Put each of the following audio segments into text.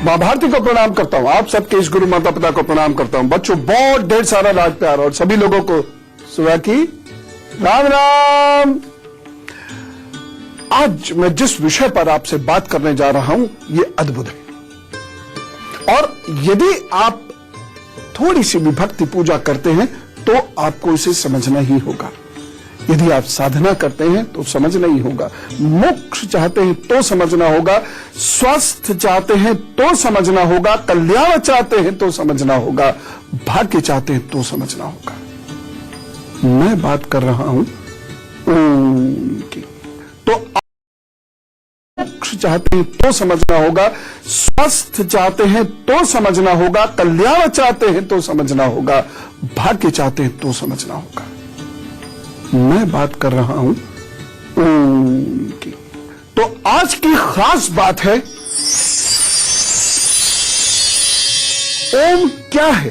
माँ भारती को प्रणाम करता हूँ, आप सबके इस गुरु माता पिता को प्रणाम करता हूँ। बच्चों बहुत ढेर सारा लाड प्यार और सभी लोगों को सुबह की राम राम। आज मैं जिस विषय पर आपसे बात करने जा रहा हूं ये अद्भुत है और यदि आप थोड़ी सी भी भक्ति पूजा करते हैं तो आपको इसे समझना ही होगा। यदि आप साधना करते हैं तो समझना ही होगा। मोक्ष चाहते हैं तो समझना होगा, स्वास्थ्य चाहते हैं तो समझना होगा, कल्याण चाहते हैं तो समझना होगा, भाग्य चाहते हैं तो समझना होगा। मैं बात कर रहा हूं ओम की। तो मोक्ष चाहते हैं तो समझना होगा, स्वास्थ्य चाहते हैं तो समझना होगा, कल्याण चाहते हैं तो समझना होगा, भाग्य चाहते हैं तो समझना होगा। मैं बात कर रहा हूं ओम की। तो आज की खास बात है ओम क्या है?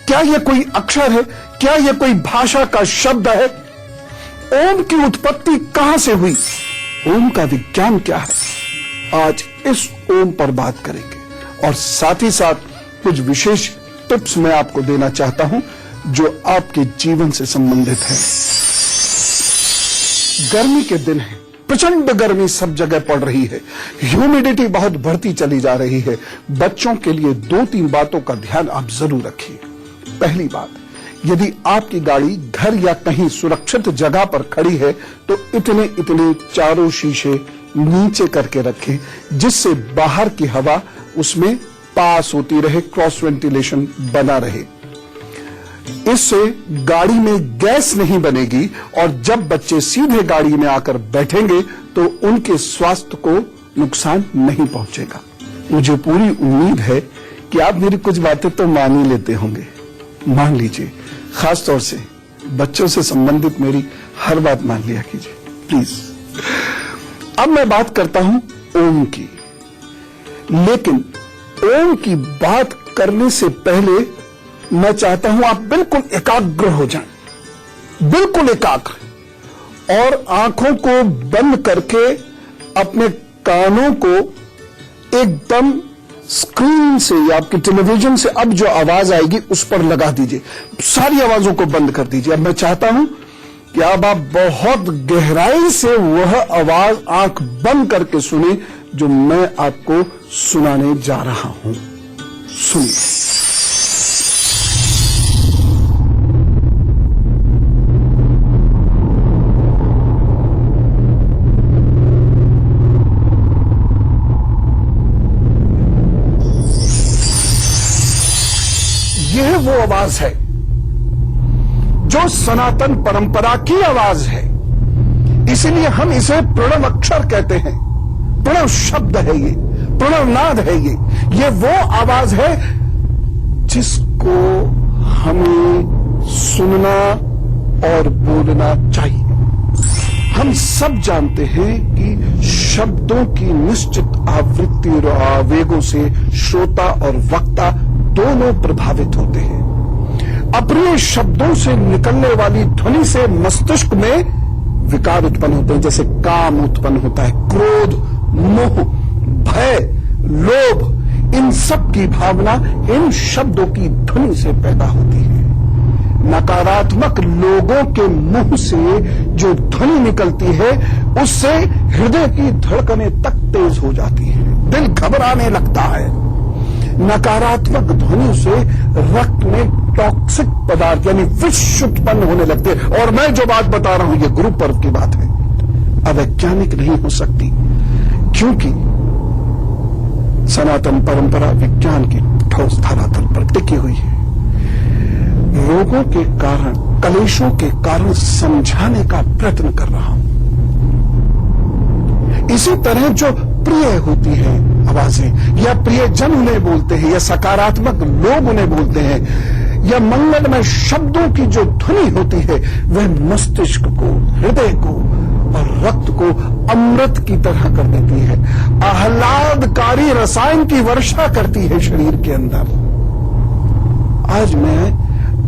क्या यह कोई अक्षर है? क्या यह कोई भाषा का शब्द है? ओम की उत्पत्ति कहां से हुई? ओम का विज्ञान क्या है? आज इस ओम पर बात करेंगे और साथ ही साथ कुछ विशेष टिप्स मैं आपको देना चाहता हूं जो आपके जीवन से संबंधित है। गर्मी के दिन है, प्रचंड गर्मी सब जगह पड़ रही है, ह्यूमिडिटी बहुत बढ़ती चली जा रही है। बच्चों के लिए 2-3 बातों का ध्यान आप जरूर रखिए। पहली बात, यदि आपकी गाड़ी घर या कहीं सुरक्षित जगह पर खड़ी है तो इतने चारों शीशे नीचे करके रखें जिससे बाहर की हवा उसमें पास होती रहे, क्रॉस वेंटिलेशन बना रहे। इससे गाड़ी में गैस नहीं बनेगी और जब बच्चे सीधे गाड़ी में आकर बैठेंगे तो उनके स्वास्थ्य को नुकसान नहीं पहुंचेगा। मुझे पूरी उम्मीद है कि आप मेरी कुछ बातें तो मान ही लेते होंगे। मान लीजिए, खासतौर से बच्चों से संबंधित मेरी हर बात मान लिया कीजिए प्लीज। अब मैं बात करता हूं ओम की, लेकिन ओम की बात करने से पहले मैं चाहता हूं आप बिल्कुल एकाग्र हो जाएं, बिल्कुल एकाग्र, और आंखों को बंद करके अपने कानों को एकदम स्क्रीन से या आपकी टेलीविजन से अब जो आवाज आएगी उस पर लगा दीजिए। सारी आवाजों को बंद कर दीजिए। अब मैं चाहता हूं कि अब आप बहुत गहराई से वह आवाज आंख बंद करके सुने जो मैं आपको सुनाने जा रहा हूं। सुनिए। यह वो आवाज है जो सनातन परंपरा की आवाज है, इसीलिए हम इसे प्रणव अक्षर कहते हैं। प्रणव शब्द है ये, प्रणव नाद है ये वो आवाज है जिसको हमें सुनना और बोलना चाहिए। हम सब जानते हैं कि शब्दों की निश्चित आवृत्ति और आवेगों से श्रोता और वक्ता दोनों प्रभावित होते हैं। अप्रिय शब्दों से निकलने वाली ध्वनि से मस्तिष्क में विकार उत्पन्न होते हैं, जैसे काम उत्पन्न होता है, क्रोध, मोह, भय, लोभ, इन सब की भावना इन शब्दों की ध्वनि से पैदा होती है। नकारात्मक लोगों के मुंह से जो ध्वनि निकलती है उससे हृदय की धड़कनें तक तेज हो जाती है, दिल घबराने लगता है। नकारात्मक ध्वनि से रक्त में टॉक्सिक पदार्थ यानी विष उत्पन्न होने लगते हैं। और मैं जो बात बता रहा हूं ये गुरु पर्व की बात है, अवैज्ञानिक नहीं हो सकती, क्योंकि सनातन परंपरा विज्ञान की ठोस धरातल पर टिकी हुई है। रोगों के कारण, कलेशों के कारण समझाने का प्रयत्न कर रहा हूं। इसी तरह जो प्रिय होती है आवाजें, या प्रियजन उन्हें बोलते हैं, या सकारात्मक लोग उन्हें बोलते हैं, या मंगलमय शब्दों की जो ध्वनि होती है वह मस्तिष्क को, हृदय को और रक्त को अमृत की तरह कर देती है, आह्लादकारी रसायन की वर्षा करती है शरीर के अंदर। आज मैं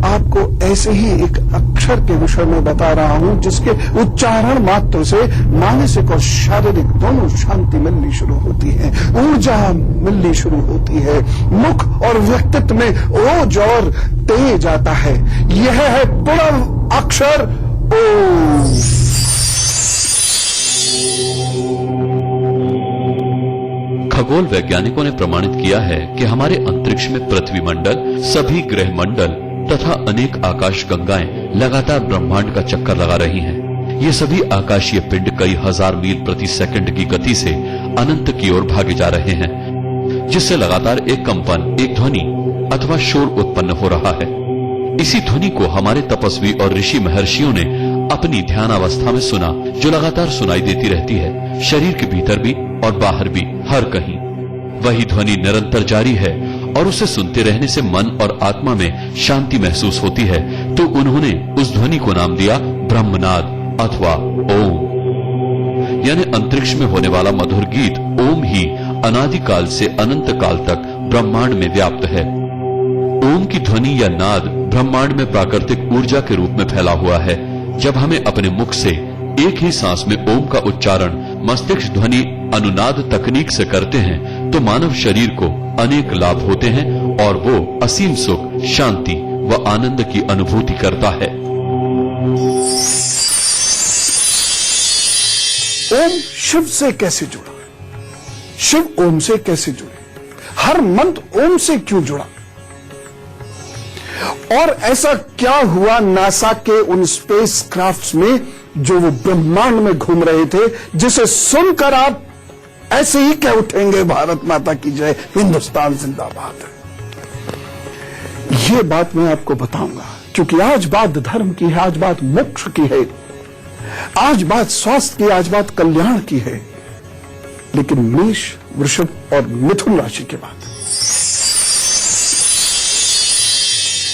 आपको ऐसे ही एक अक्षर के विषय में बता रहा हूं जिसके उच्चारण मात्र से मानसिक और शारीरिक दोनों शांति मिलनी शुरू होती है, ऊर्जा मिलनी शुरू होती है, मुख और व्यक्तित्व में ओज और तेज आता है। यह है प्रणव अक्षर ओम। खगोल वैज्ञानिकों ने प्रमाणित किया है कि हमारे अंतरिक्ष में पृथ्वी मंडल, सभी ग्रह मंडल तथा अनेक आकाश गंगाएं लगातार ब्रह्मांड का चक्कर लगा रही हैं। ये सभी आकाशीय पिंड कई हजार मील प्रति सेकंड की गति से अनंत की ओर भागे जा रहे हैं, जिससे लगातार एक कंपन, एक ध्वनि अथवा शोर उत्पन्न हो रहा है। इसी ध्वनि को हमारे तपस्वी और ऋषि महर्षियों ने अपनी ध्यान अवस्था में सुना, जो लगातार सुनाई देती रहती है, शरीर के भीतर भी और बाहर भी, हर कहीं। वही ध्वनि निरंतर जारी है और उसे सुनते रहने से मन और आत्मा में शांति महसूस होती है, तो उन्होंने उस ध्वनि को नाम दिया ब्रह्मनाद अथवा ओम। यानी अंतरिक्ष में होने वाला मधुर गीत ओम ही अनादिकाल से अनंत काल तक ब्रह्मांड में व्याप्त है। ओम की ध्वनि या नाद ब्रह्मांड में प्राकृतिक ऊर्जा के रूप में फैला हुआ है। जब हमें अपने मुख से एक ही सांस में ओम का उच्चारण मस्तिष्क ध्वनि अनुनाद तकनीक से करते हैं, तो मानव शरीर को अनेक लाभ होते हैं और वो असीम सुख, शांति व आनंद की अनुभूति करता है। ओम शिव से कैसे जुड़ा? शिव ओम से कैसे जुड़े? हर मंत्र ओम से क्यों जुड़ा? और ऐसा क्या हुआ नासा के उन स्पेस क्राफ्ट्स में जो वो ब्रह्मांड में घूम रहे थे, जिसे सुनकर आप ऐसे ही कह उठेंगे भारत माता की जय, हिंदुस्तान जिंदाबाद। ये बात मैं आपको बताऊंगा, क्योंकि आज बात धर्म की है, आज बात मोक्ष की है, आज बात स्वास्थ्य की, आज बात कल्याण की है। लेकिन मेष, वृषभ और मिथुन राशि के बाद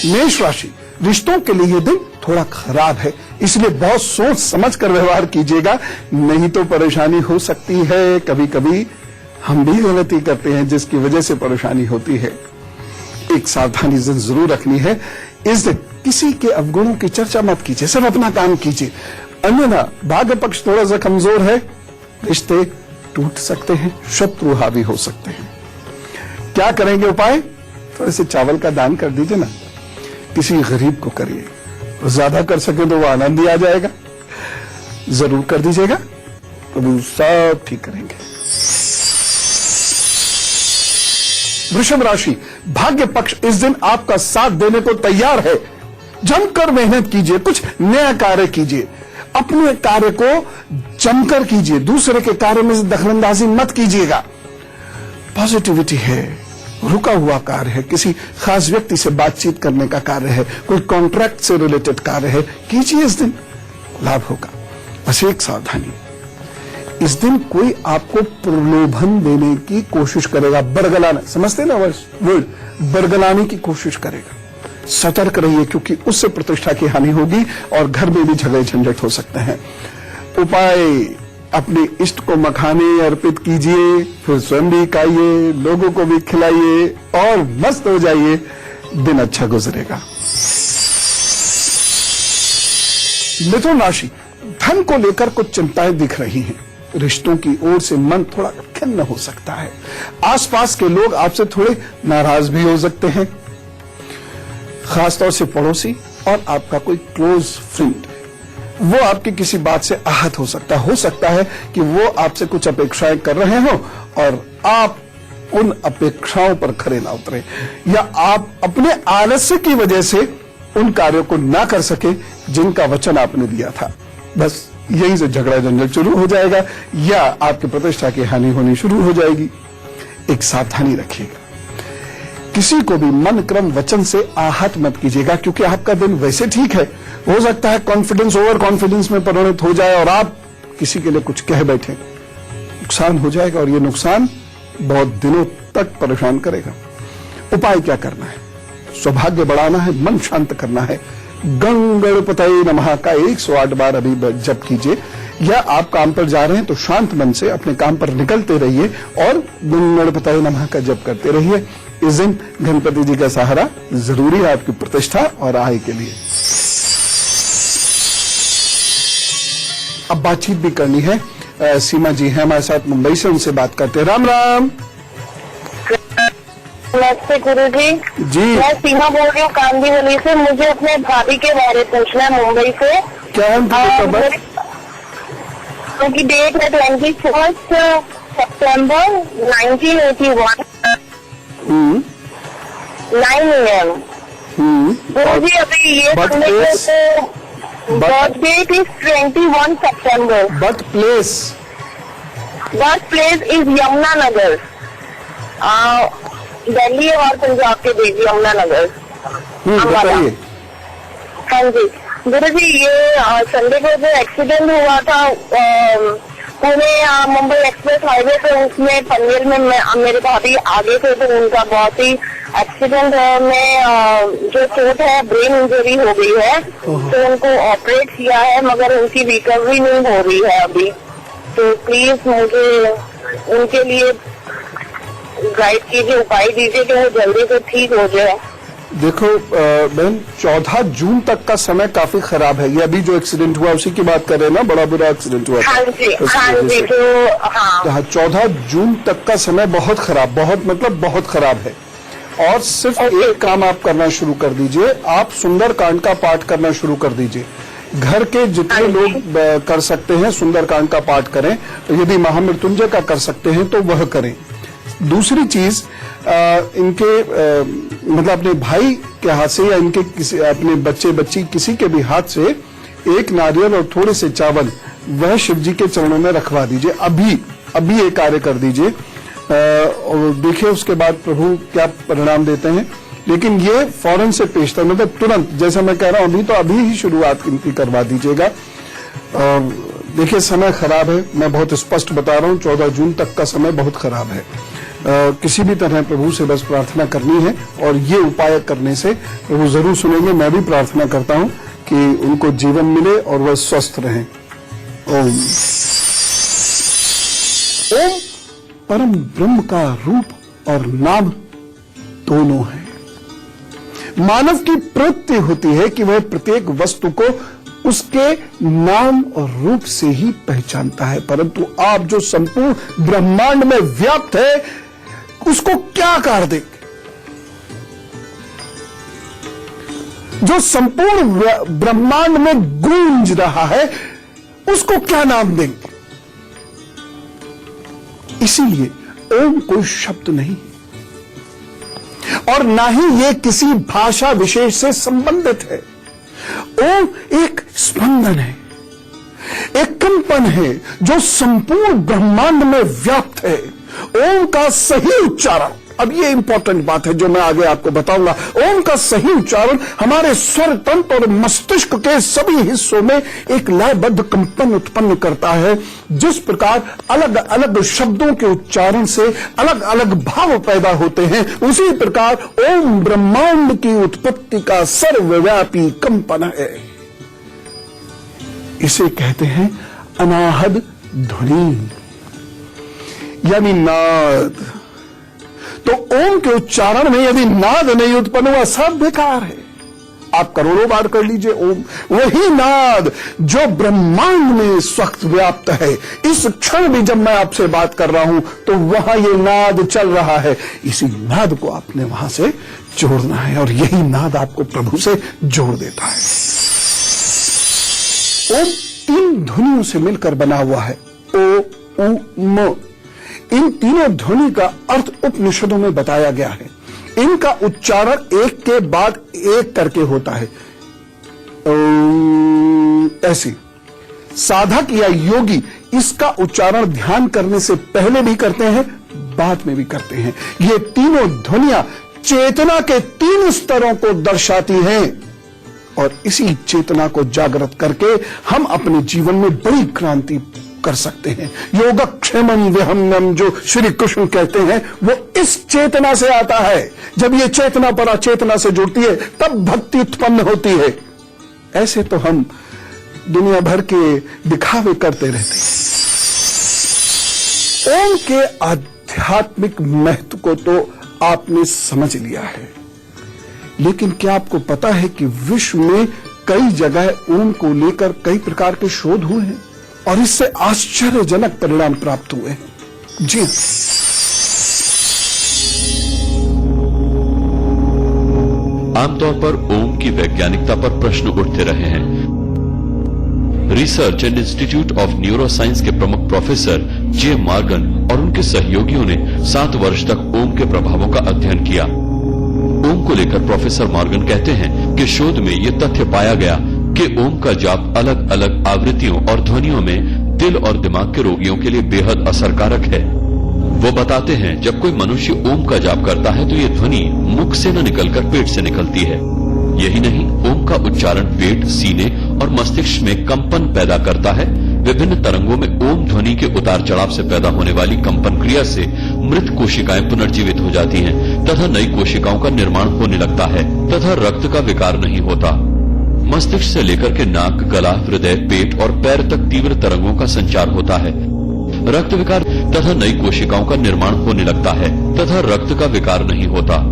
मेष राशि, रिश्तों के लिए यह दिन थोड़ा खराब है, इसलिए बहुत सोच समझ कर व्यवहार कीजिएगा, नहीं तो परेशानी हो सकती है। कभी कभी हम भी गलती करते हैं जिसकी वजह से परेशानी होती है। एक सावधानी जरूर रखनी है, इस दिन किसी के अवगुणों की चर्चा मत कीजिए, सिर्फ अपना काम कीजिए। अन्यथा भाग्य पक्ष थोड़ा सा कमजोर है, रिश्ते टूट सकते हैं, शत्रु हावी हो सकते हैं। क्या करेंगे उपाय? थोड़े से चावल का दान कर दीजिए ना, किसी गरीब को करिए, ज्यादा कर सके तो वो आनंद ही आ जाएगा। जरूर कर दीजिएगा, प्रभु सब ठीक करेंगे। वृषभ राशि, भाग्य पक्ष इस दिन आपका साथ देने को तैयार है। जमकर मेहनत कीजिए, कुछ नया कार्य कीजिए, अपने कार्य को जमकर कीजिए, दूसरे के कार्य में दखलंदाजी मत कीजिएगा। पॉजिटिविटी है, रुका हुआ कार्य है, किसी खास व्यक्ति से बातचीत करने का कार्य है, कोई कॉन्ट्रैक्ट से रिलेटेड कार्य है, कीजिए, इस दिन लाभ होगा। बस एक सावधानी, इस दिन कोई आपको प्रलोभन देने की कोशिश करेगा, बरगलाना, समझते ना वर्ड, बरगलाने की कोशिश करेगा। सतर्क रहिए, क्योंकि उससे प्रतिष्ठा की हानि होगी और घर में भी झगड़े झंझट हो सकते हैं। उपाय, अपने इष्ट को मखाने अर्पित कीजिए, फिर स्वयं भी खाइए, लोगों को भी खिलाइए और मस्त हो जाइए, दिन अच्छा गुजरेगा। मिथुन राशि, धन को लेकर कुछ चिंताएं दिख रही हैं, रिश्तों की ओर से मन थोड़ा खिन्न हो सकता है, आसपास के लोग आपसे थोड़े नाराज भी हो सकते हैं, खासतौर से पड़ोसी और आपका कोई क्लोज फ्रेंड, वो आपकी किसी बात से आहत हो सकता है कि वो आपसे कुछ अपेक्षाएं कर रहे हो और आप उन अपेक्षाओं पर खरे ना उतरे, या आप अपने आलस्य की वजह से उन कार्यों को ना कर सके जिनका वचन आपने दिया था। बस यहीं से झगड़ा झंझट शुरू हो जाएगा या आपकी प्रतिष्ठा की हानि होनी शुरू हो जाएगी। एक सावधानी रखिएगा, किसी को भी मन क्रम वचन से आहत मत कीजिएगा, क्योंकि आपका दिन वैसे ठीक है, हो सकता है कॉन्फिडेंस ओवर कॉन्फिडेंस में परिणत हो जाए और आप किसी के लिए कुछ कह बैठे, नुकसान हो जाएगा और ये नुकसान बहुत दिनों तक परेशान करेगा। उपाय क्या करना है? सौभाग्य बढ़ाना है, मन शांत करना है, गंगणपतये नमः का 108 बार अभी जप कीजिए। या आप काम पर जा रहे हैं तो शांत मन से अपने काम पर निकलते रहिए और गणपतये नमः का जप करते रहिए। इस दिन गणपति जी का सहारा जरूरी है आपकी प्रतिष्ठा और आय के लिए। अब बातचीत भी करनी है। सीमा जी हैं हमारे साथ मुंबई से, उनसे बात करते हैं। राम राम। नमस्ते गुरु जी। मैं सीमा बोल रही हूँ कांदीवली से। मुझे अपने भाभी के बारे में पूछना है मुंबई से। क्या है उनकी डेट है 21 सितंबर 1981, 9 AM। गुरु जी अभी ये सुनने को बर्थ डेट इज 21 सितंबर। Birth place is Yamunanagar, Delhi और पंजाब के बीच यमुनानगर। बताइए। हाँ जी गुरु जी, ये संडे को जो एक्सीडेंट हुआ था पुणे मुंबई एक्सप्रेस हाईवे पे, उसमें पनवेल में मेरे भाभी आगे थे तो उनका बहुत ही एक्सीडेंट में जो चोट है ब्रेन इंजरी हो गई है, तो उनको ऑपरेट किया है मगर उनकी रिकवरी नहीं हो रही है अभी। तो प्लीज मुझे उनके लिए गाइड कीजिए, उपाय दीजिए कि वो जल्दी से ठीक हो जाए। देखो बहन, 14 जून तक का समय काफी खराब है। ये अभी जो एक्सीडेंट हुआ उसी की बात कर रहे हैं ना, बड़ा बुरा एक्सीडेंट हुआ। हाँ जी, हाँ जी। तो हाँ 14 जून तक का समय बहुत खराब, बहुत खराब है। और सिर्फ एक काम आप करना शुरू कर दीजिए, आप सुंदरकांड का पाठ करना शुरू कर दीजिए। घर के जितने लोग कर सकते हैं सुंदरकांड का पाठ करें, यदि महामृत्युंजय का कर सकते हैं तो वह करें। दूसरी चीज, इनके मतलब अपने भाई के हाथ से या इनके किसी अपने बच्ची किसी के भी हाथ से एक नारियल और थोड़े से चावल वह शिव जी के चरणों में रखवा दीजिए। अभी ये कार्य कर दीजिए और देखिए उसके बाद प्रभु क्या परिणाम देते हैं। लेकिन ये फौरन से पेशतर, मतलब तुरंत, जैसा मैं कह रहा हूं अभी ही शुरुआत इनकी करवा दीजिएगा। देखिए समय खराब है, मैं बहुत स्पष्ट बता रहा हूँ, 14 जून तक का समय बहुत खराब है। किसी भी तरह प्रभु से बस प्रार्थना करनी है और ये उपाय करने से प्रभु जरूर सुनेंगे। मैं भी प्रार्थना करता हूं कि उनको जीवन मिले और वह स्वस्थ रहें। ओम। ओम परम ब्रह्म का रूप और नाम दोनों है। मानव की प्रवृत्ति होती है कि वह प्रत्येक वस्तु को उसके नाम और रूप से ही पहचानता है, परंतु आप जो संपूर्ण ब्रह्मांड में व्याप्त है उसको क्या आकार देंगे? जो संपूर्ण ब्रह्मांड में गूंज रहा है उसको क्या नाम देंगे? इसीलिए ओम कोई शब्द नहीं और ना ही ये किसी भाषा विशेष से संबंधित है। ओम एक स्पंदन है, एक कंपन है जो संपूर्ण ब्रह्मांड में व्याप्त है। ओम का सही उच्चारण, अब ये इंपॉर्टेंट बात है जो मैं आगे आपको बताऊंगा। ओम का सही उच्चारण हमारे स्वर तंत्र और मस्तिष्क के सभी हिस्सों में एक लयबद्ध कंपन उत्पन्न करता है। जिस प्रकार अलग अलग शब्दों के उच्चारण से अलग अलग भाव पैदा होते हैं, उसी प्रकार ओम ब्रह्मांड की उत्पत्ति का सर्वव्यापी कंपन है। इसे कहते हैं अनाहद ध्वनि यानी नाद। तो ओम के उच्चारण में यदि नाद नहीं उत्पन्न हुआ सब बेकार है। आप करोड़ों बार कर लीजिए ओम, वही नाद जो ब्रह्मांड में इस वक्त व्याप्त है। इस क्षण भी जब मैं आपसे बात कर रहा हूं तो वहां ये नाद चल रहा है। इसी नाद को आपने वहां से जोड़ना है और यही नाद आपको प्रभु से जोड़ देता है। ओम 3 ध्वनियों से मिलकर बना हुआ है, ओ उ म। इन तीनों ध्वनि का अर्थ उपनिषदों में बताया गया है। इनका उच्चारण एक के बाद एक करके होता है। ऐसे साधक या योगी इसका उच्चारण ध्यान करने से पहले भी करते हैं, बाद में भी करते हैं। ये तीनों ध्वनियां चेतना के 3 स्तरों को दर्शाती हैं और इसी चेतना को जागृत करके हम अपने जीवन में बड़ी क्रांति कर सकते हैं। योगक्षेमम विहम्यम जो श्री कृष्ण कहते हैं वो इस चेतना से आता है। जब ये चेतना पराचेतना से जुड़ती है तब भक्ति उत्पन्न होती है। ऐसे तो हम दुनिया भर के दिखावे करते रहते हैं। ओम के आध्यात्मिक महत्व को तो आपने समझ लिया है, लेकिन क्या आपको पता है कि विश्व में कई जगह ओम को लेकर कई प्रकार के शोध हुए हैं और इससे आश्चर्यजनक परिणाम प्राप्त हुए हैं। जी आमतौर पर ओम की वैज्ञानिकता पर प्रश्न उठते रहे हैं। Research and institute of neuroscience के प्रमुख प्रोफेसर जे मॉर्गन और उनके सहयोगियों ने 7 वर्ष तक ओम के प्रभावों का अध्ययन किया। ओम को लेकर प्रोफेसर मॉर्गन कहते हैं कि शोध में यह तथ्य पाया गया कि ओम का जाप अलग अलग आवृत्तियों और ध्वनियों में दिल और दिमाग के रोगियों के लिए बेहद असरकारक है। वो बताते हैं जब कोई मनुष्य ओम का जाप करता है तो ये ध्वनि मुख से न निकलकर पेट से निकलती है। यही नहीं, ओम का उच्चारण पेट, सीने और मस्तिष्क में कंपन पैदा करता है। विभिन्न तरंगों में ओम ध्वनि के उतार चढ़ाव से पैदा होने वाली कंपन क्रिया से मृत कोशिकाएं पुनर्जीवित हो जाती हैं तथा नई कोशिकाओं का निर्माण होने लगता है तथा रक्त का विकार नहीं होता। मस्तिष्क से लेकर के नाक, गला, हृदय, पेट और पैर तक तीव्र तरंगों का संचार होता है। रक्त विकार तथा नई कोशिकाओं का निर्माण होने लगता है तथा रक्त का विकार नहीं होता।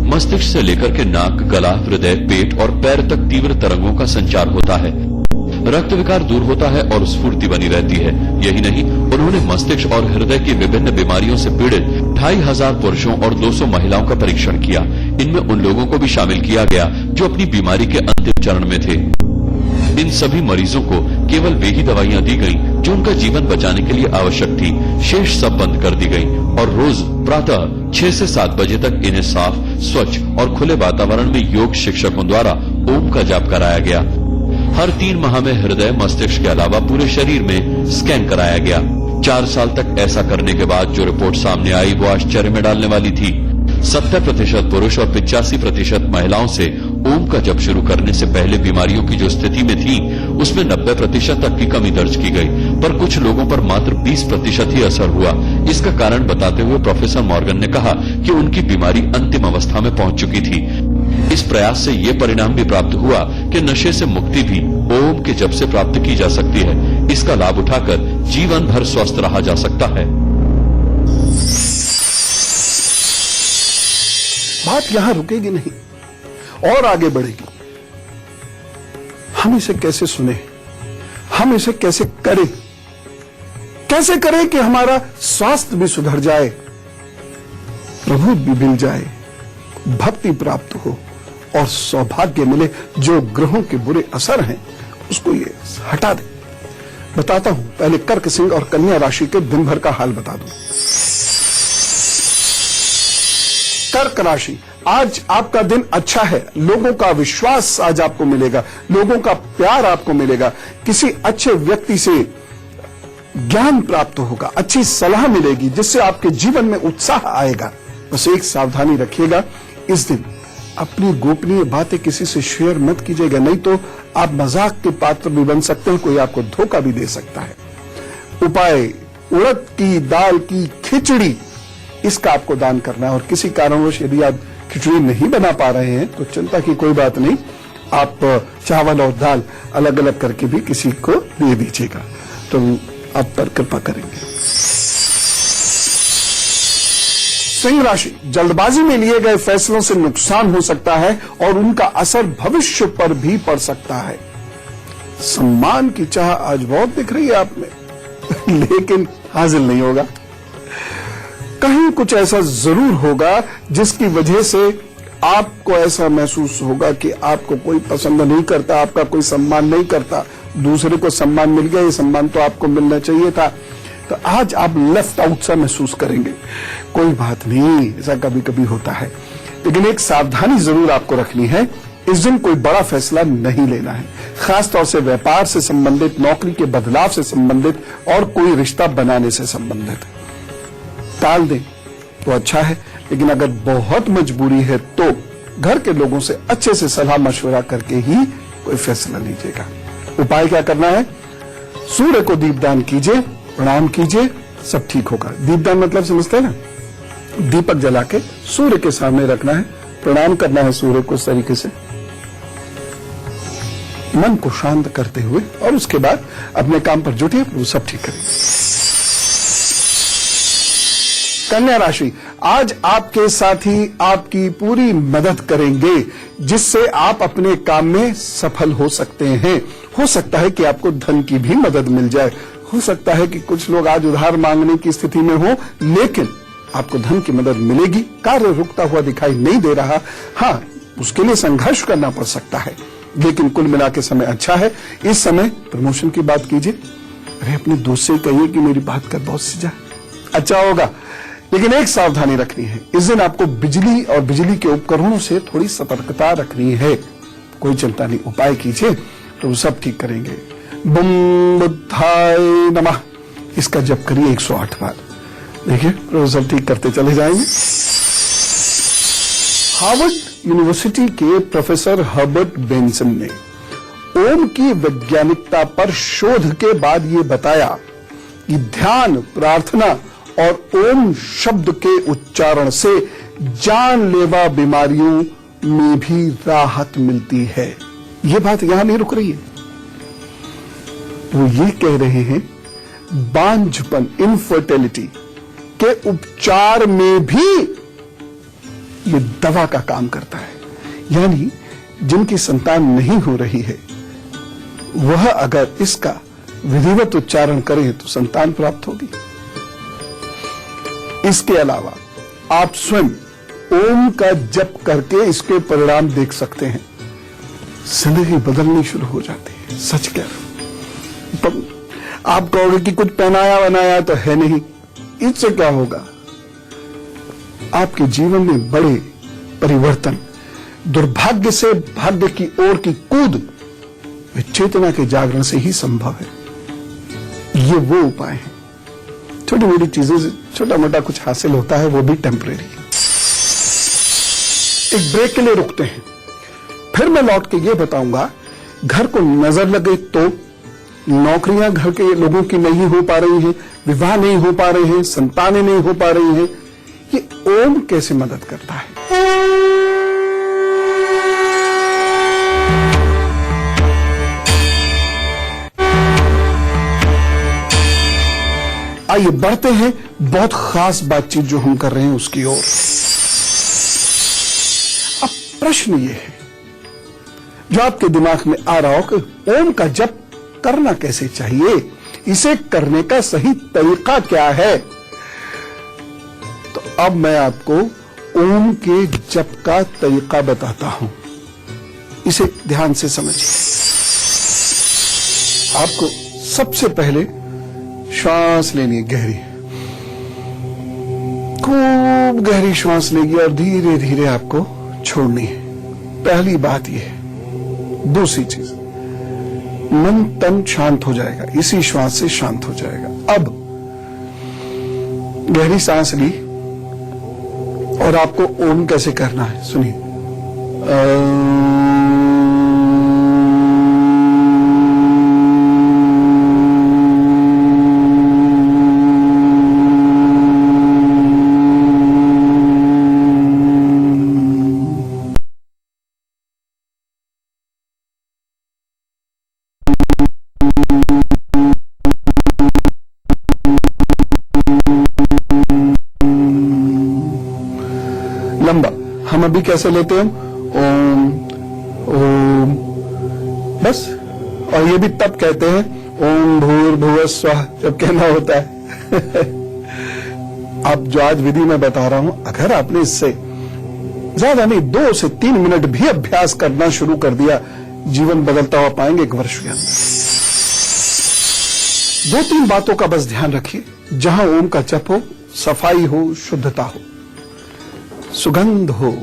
मस्तिष्क से लेकर के नाक, गला, हृदय, पेट और पैर तक तीव्र तरंगों का संचार होता है। रक्त विकार दूर होता है और स्फूर्ति बनी रहती है। यही नहीं, उन्होंने मस्तिष्क और हृदय की विभिन्न बीमारियों से पीड़ित 2500 पुरुषों और 200 महिलाओं का परीक्षण किया। इनमें उन लोगों को भी शामिल किया गया जो अपनी बीमारी के अंतिम चरण में थे। इन सभी मरीजों को केवल वे ही दवाइयां दी गईं जो उनका जीवन बचाने के लिए आवश्यक थी। शेष सब बंद कर दी गई और रोज प्रातः 6 से 7 बजे तक इन्हें साफ, स्वच्छ और खुले वातावरण में योग शिक्षकों द्वारा ओम का जाप कराया गया। हर 3 माह में हृदय, मस्तिष्क के अलावा पूरे शरीर में स्कैन कराया गया। 4 साल तक ऐसा करने के बाद जो रिपोर्ट सामने आई वो आश्चर्य में डालने वाली थी। 70% पुरुष और 85% महिलाओं से ओम का जप शुरू करने से पहले बीमारियों की जो स्थिति में थी उसमें 90% तक की कमी दर्ज की गई, पर कुछ लोगों पर मात्र 20% ही असर हुआ। इसका कारण बताते हुए प्रोफेसर मॉर्गन ने कहा कि उनकी बीमारी अंतिम अवस्था में पहुंच चुकी थी। इस प्रयास से ये परिणाम भी प्राप्त हुआ कि नशे से मुक्ति भी ओम के जप से प्राप्त की जा सकती है। इसका लाभ उठाकर जीवन भर स्वस्थ रहा जा सकता है। बात यहां रुकेगी नहीं और आगे बढ़ेगी। हम इसे कैसे सुने, हम इसे कैसे करें, कैसे करें कि हमारा स्वास्थ्य भी सुधर जाए, प्रभु भी मिल जाए, भक्ति प्राप्त हो और सौभाग्य मिले। जो ग्रहों के बुरे असर हैं उसको ये हटा दे। बताता हूं, पहले कर्क, सिंह और कन्या राशि के दिन भर का हाल बता दूं। कर्क राशि, आज आपका दिन अच्छा है। लोगों का विश्वास आज आपको मिलेगा, लोगों का प्यार आपको मिलेगा, किसी अच्छे व्यक्ति से ज्ञान प्राप्त होगा, अच्छी सलाह मिलेगी जिससे आपके जीवन में उत्साह आएगा। बस एक सावधानी रखिएगा, इस दिन अपनी गोपनीय बातें किसी से शेयर मत कीजिएगा, नहीं तो आप मजाक के पात्र भी बन सकते हैं, कोई आपको धोखा भी दे सकता है। उपाय, उड़द की दाल की खिचड़ी, इसका आपको दान करना है। और किसी कारणवश यदि आप खिचड़ी नहीं बना पा रहे हैं तो चिंता की कोई बात नहीं, आप चावल और दाल अलग अलग करके भी किसी को दे दीजिएगा, तो आप पर कृपा करेंगे। सिंह राशि, जल्दबाजी में लिए गए फैसलों से नुकसान हो सकता है और उनका असर भविष्य पर भी पड़ सकता है। सम्मान की चाह आज बहुत दिख रही है आप में लेकिन हासिल नहीं होगा। कहीं कुछ ऐसा जरूर होगा जिसकी वजह से आपको ऐसा महसूस होगा कि आपको कोई पसंद नहीं करता, आपका कोई सम्मान नहीं करता। दूसरे को सम्मान मिल गया, ये सम्मान तो आपको मिलना चाहिए था, तो आज आप लेफ्ट आउट सा महसूस करेंगे। कोई बात नहीं, ऐसा कभी कभी होता है, लेकिन एक सावधानी जरूर आपको रखनी है। इस दिन कोई बड़ा फैसला नहीं लेना है, खासतौर से व्यापार से संबंधित, नौकरी के बदलाव से संबंधित और कोई रिश्ता बनाने से संबंधित। टाल दें तो अच्छा है, लेकिन अगर बहुत मजबूरी है तो घर के लोगों से अच्छे से सलाह मशवरा करके ही कोई फैसला लीजिएगा। उपाय क्या करना है? सूर्य को दीपदान कीजिए, प्रणाम कीजिए, सब ठीक होगा। दीपदान मतलब समझते हैं ना, दीपक जला के सूर्य के सामने रखना है, प्रणाम करना है सूर्य को इस तरीके से। मन को शांत करते हुए और उसके बाद अपने काम पर जुटिए, वो सब ठीक करेंगे। कन्या राशि, आज आपके साथी आपकी पूरी मदद करेंगे, जिससे आप अपने काम में सफल हो सकते हैं। हो सकता है कि आपको धन की भी मदद मिल जाए, हो सकता है कि कुछ लोग आज उधार मांगने की स्थिति में हो, लेकिन आपको धन की मदद मिलेगी। कार्य रुकता हुआ दिखाई नहीं दे रहा। हाँ, उसके लिए संघर्ष करना पड़ सकता है, लेकिन कुल मिला के समय अच्छा है। इस समय प्रमोशन की बात कीजिए। अरे अपने दोस्त से कहिए कि मेरी बात कर बॉस से जा, अच्छा होगा। लेकिन एक सावधानी रखनी है, इस दिन आपको बिजली और बिजली के उपकरणों से थोड़ी सतर्कता रखनी है। कोई चिंता नहीं, उपाय कीजिए तो वो सब ठीक करेंगे। बुम बुद्धाय नमः, इसका जप करिए 108 बार। देखिए वो सब ठीक करते चले जाएंगे। हार्वर्ड यूनिवर्सिटी के प्रोफेसर हर्बर्ट बेंसन ने ओम की वैज्ञानिकता पर शोध के बाद ये बताया कि ध्यान, प्रार्थना और ओम शब्द के उच्चारण से जानलेवा बीमारियों में भी राहत मिलती है। ये बात यहां नहीं रुक रही है, वो ये कह रहे हैं बांझपन, इनफर्टिलिटी के उपचार में भी ये दवा का काम करता है। यानी जिनकी संतान नहीं हो रही है, वह अगर इसका विधिवत उच्चारण करें तो संतान प्राप्त होगी। इसके अलावा आप स्वयं ओम का जप करके इसके परिणाम देख सकते हैं। जिंदगी बदलनी शुरू हो जाती है, सच कह रहा हूं। आप कहोगे कि कुछ पहनाया बनाया तो है नहीं, इससे क्या होगा? आपके जीवन में बड़े परिवर्तन, दुर्भाग्य से भाग्य की ओर की कूद चेतना के जागरण से ही संभव है। ये वो उपाय है। छोटी मोटी चीजों से छोटा मोटा कुछ हासिल होता है, वो भी टेम्परेरी। एक ब्रेक के लिए रुकते हैं, फिर मैं लौट के ये बताऊंगा घर को नजर लगे तो, नौकरियां घर के लोगों की नहीं हो पा रही हैं, विवाह नहीं हो पा रहे हैं, संतानें नहीं हो पा रही हैं, ये ओम कैसे मदद करता है। आइए बढ़ते हैं बहुत खास बातचीत जो हम कर रहे हैं उसकी ओर। अब प्रश्न ये है जो आपके दिमाग में आ रहा हो कि ओम का जप करना कैसे चाहिए, इसे करने का सही तरीका क्या है। तो अब मैं आपको ओम के जप का तरीका बताता हूं, इसे ध्यान से समझिए। आपको सबसे पहले श्वास लेनी है गहरी, खूब गहरी श्वास लेगी और धीरे धीरे आपको छोड़नी है। पहली बात यह है। दूसरी चीज, मन तन शांत हो जाएगा, इसी श्वास से शांत हो जाएगा। अब गहरी सांस ली और आपको ओम कैसे करना है सुनिए। लंबा हम अभी कैसे लेते हैं, ओम ओम, बस। और ये भी तब कहते हैं ओम भूर्भुवः स्वः जब कहना होता है। अब जो आज विधि मैं बता रहा हूं, अगर आपने इससे ज्यादा नहीं 2 से 3 मिनट भी अभ्यास करना शुरू कर दिया, जीवन बदलता हुआ पाएंगे 1 वर्ष के अंदर। 2-3 बातों का बस ध्यान रखिए। जहां ओम का जप हो, सफाई हो, शुद्धता हो, सुगंध हो,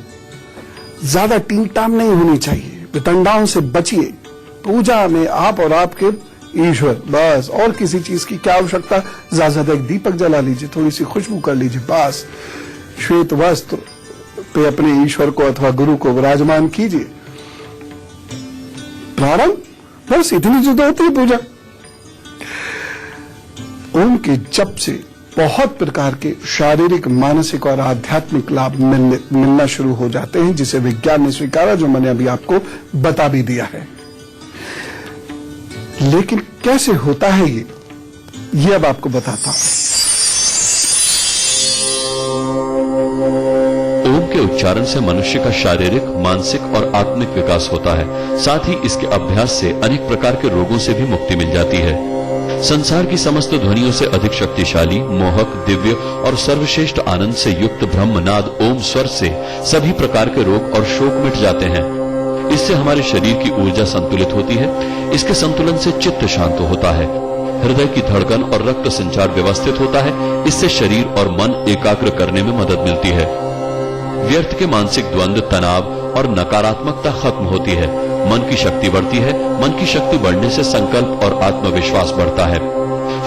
ज्यादा टीम टाम नहीं होनी चाहिए, वितंडाओं से बचिए। पूजा में आप और आपके ईश्वर, बस। और किसी चीज की क्या आवश्यकता? ज्यादा एक दीपक जला लीजिए, थोड़ी सी खुशबू कर लीजिए, बस। श्वेत वस्त्र पे अपने ईश्वर को अथवा गुरु को विराजमान कीजिए। प्रारंभ, बस इतनी जो होती है पूजा। ओम के जप से बहुत प्रकार के शारीरिक, मानसिक और आध्यात्मिक लाभ मिलना शुरू हो जाते हैं, जिसे विज्ञान ने स्वीकारा, जो मैंने अभी आपको बता भी दिया है। लेकिन कैसे होता है ये अब आपको बताता हूं। ओम के उच्चारण से मनुष्य का शारीरिक, मानसिक और आत्मिक विकास होता है। साथ ही इसके अभ्यास से अनेक प्रकार के रोगों से भी मुक्ति मिल जाती है। संसार की समस्त ध्वनियों से अधिक शक्तिशाली, मोहक, दिव्य और सर्वश्रेष्ठ आनंद से युक्त ब्रह्मनाद ओम स्वर से सभी प्रकार के रोग और शोक मिट जाते हैं। इससे हमारे शरीर की ऊर्जा संतुलित होती है। इसके संतुलन से चित्त शांत होता है। हृदय की धड़कन और रक्त संचार व्यवस्थित होता है। इससे शरीर और मन एकाग्र करने में मदद मिलती है। व्यर्थ के मानसिक द्वंद्व, तनाव और नकारात्मकता खत्म होती है। मन की शक्ति बढ़ती है। मन की शक्ति बढ़ने से संकल्प और आत्मविश्वास बढ़ता है।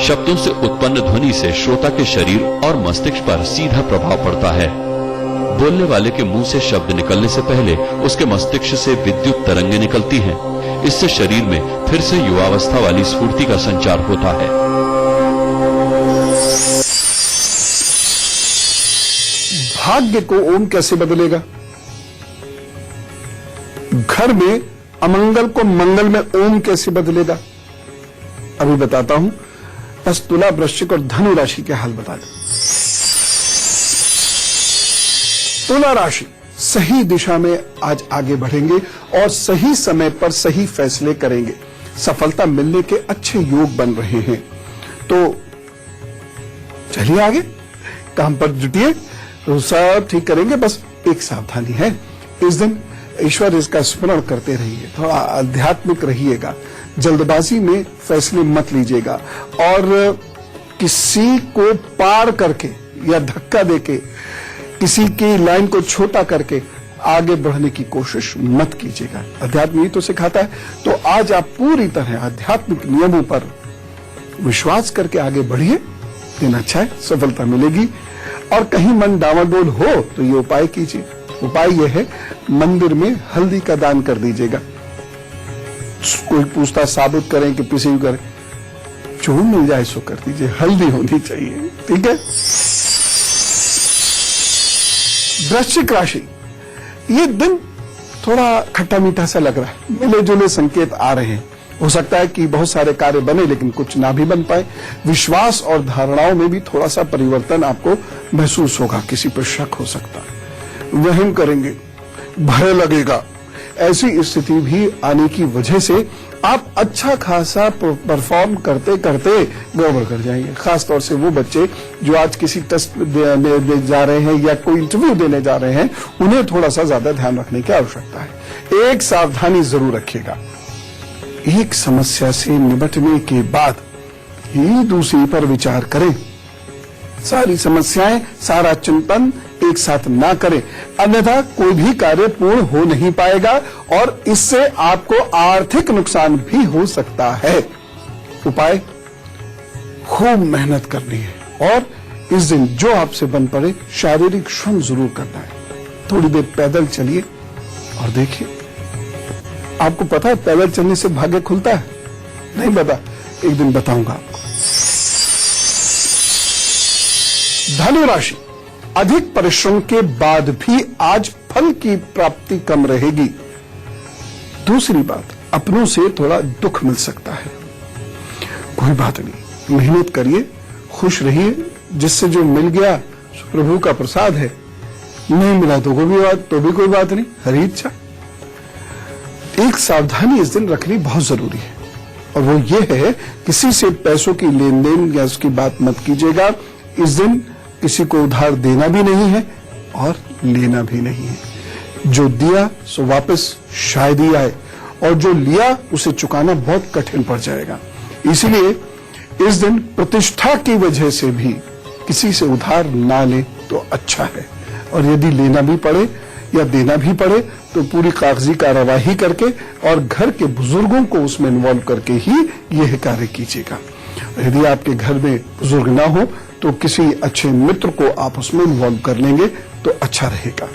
शब्दों से उत्पन्न ध्वनि से श्रोता के शरीर और मस्तिष्क पर सीधा प्रभाव पड़ता है। बोलने वाले के मुंह से शब्द निकलने से पहले उसके मस्तिष्क से विद्युत तरंगें निकलती हैं। इससे शरीर में फिर से युवावस्था वाली स्फूर्ति का संचार होता है। भाग्य को ओम कैसे बदलेगा? घर में अमंगल को मंगल में ओम कैसे बदलेगा? अभी बताता हूं। बस तुला, वृश्चिक और धनु राशि के हाल बता दें। तुला राशि सही दिशा में आज आगे बढ़ेंगे और सही समय पर सही फैसले करेंगे। सफलता मिलने के अच्छे योग बन रहे हैं। तो चलिए आगे काम पर जुटिए, तो सब ठीक करेंगे। बस एक सावधानी है, इस दिन ईश्वर इसका स्मरण करते रहिए, थोड़ा आध्यात्मिक रहिएगा, जल्दबाजी में फैसले मत लीजिएगा और किसी को पार करके या धक्का देके, किसी की लाइन को छोटा करके आगे बढ़ने की कोशिश मत कीजिएगा। अध्यात्म ही तो सिखाता है। तो आज आप पूरी तरह आध्यात्मिक नियमों पर विश्वास करके आगे बढ़िए। दिन अच्छा है, सफलता मिलेगी। और कहीं मन डावाडोल हो तो ये उपाय कीजिए। उपाय यह है, मंदिर में हल्दी का दान कर दीजिएगा। कोई पूछता साबुत करें कि पिसी करें, जो मिल जाए सो कर दीजिए, हल्दी होनी चाहिए। ठीक है। वृश्चिक राशि, ये दिन थोड़ा खट्टा मीठा सा लग रहा है। मिले जुले संकेत आ रहे हैं। हो सकता है कि बहुत सारे कार्य बने लेकिन कुछ ना भी बन पाए। विश्वास और धारणाओं में भी थोड़ा सा परिवर्तन आपको महसूस होगा। किसी पर शक हो सकता है, वहम करेंगे, भय लगेगा। ऐसी स्थिति भी आने की वजह से आप अच्छा खासा परफॉर्म करते करते गड़बड़ कर जाएंगे। खासतौर से वो बच्चे जो आज किसी टेस्ट देने जा रहे हैं या कोई इंटरव्यू देने जा रहे हैं, उन्हें थोड़ा सा ज्यादा ध्यान रखने की आवश्यकता है। एक सावधानी जरूर रखिएगा, एक समस्या से निपटने के बाद ही दूसरी पर विचार करें। सारी समस्याएं, सारा चिंतन एक साथ ना करें, अन्यथा कोई भी कार्य पूर्ण हो नहीं पाएगा और इससे आपको आर्थिक नुकसान भी हो सकता है। उपाय, खूब मेहनत करनी है और इस दिन जो आपसे बन पड़े शारीरिक श्रम जरूर करना है। थोड़ी देर पैदल चलिए और देखिए, आपको पता है पैदल चलने से भाग्य खुलता है? नहीं पता? एक दिन बताऊंगा आपको। धनु राशि, अधिक परिश्रम के बाद भी आज फल की प्राप्ति कम रहेगी। दूसरी बात, अपनों से थोड़ा दुख मिल सकता है। कोई बात नहीं, मेहनत करिए, खुश रहिए। जिससे जो मिल गया प्रभु का प्रसाद है, नहीं मिला तो भी कोई बात नहीं, हरी इच्छा। एक सावधानी इस दिन रखनी बहुत जरूरी है और वो ये है, किसी से पैसों की लेन देन या उसकी बात मत कीजिएगा। इस दिन किसी को उधार देना भी नहीं है और लेना भी नहीं है। जो दिया सो वापस शायद ही आए और जो लिया उसे चुकाना बहुत कठिन पड़ जाएगा। इसलिए इस दिन प्रतिष्ठा की वजह से भी किसी से उधार ना ले तो अच्छा है। और यदि लेना भी पड़े या देना भी पड़े तो पूरी कागजी कार्यवाही करके और घर के बुजुर्गों को उसमें इन्वॉल्व करके ही यह कार्य कीजिएगा। यदि आपके घर में बुजुर्ग ना हो तो किसी अच्छे मित्र को आप उसमें इन्वॉल्व कर लेंगे तो अच्छा रहेगा।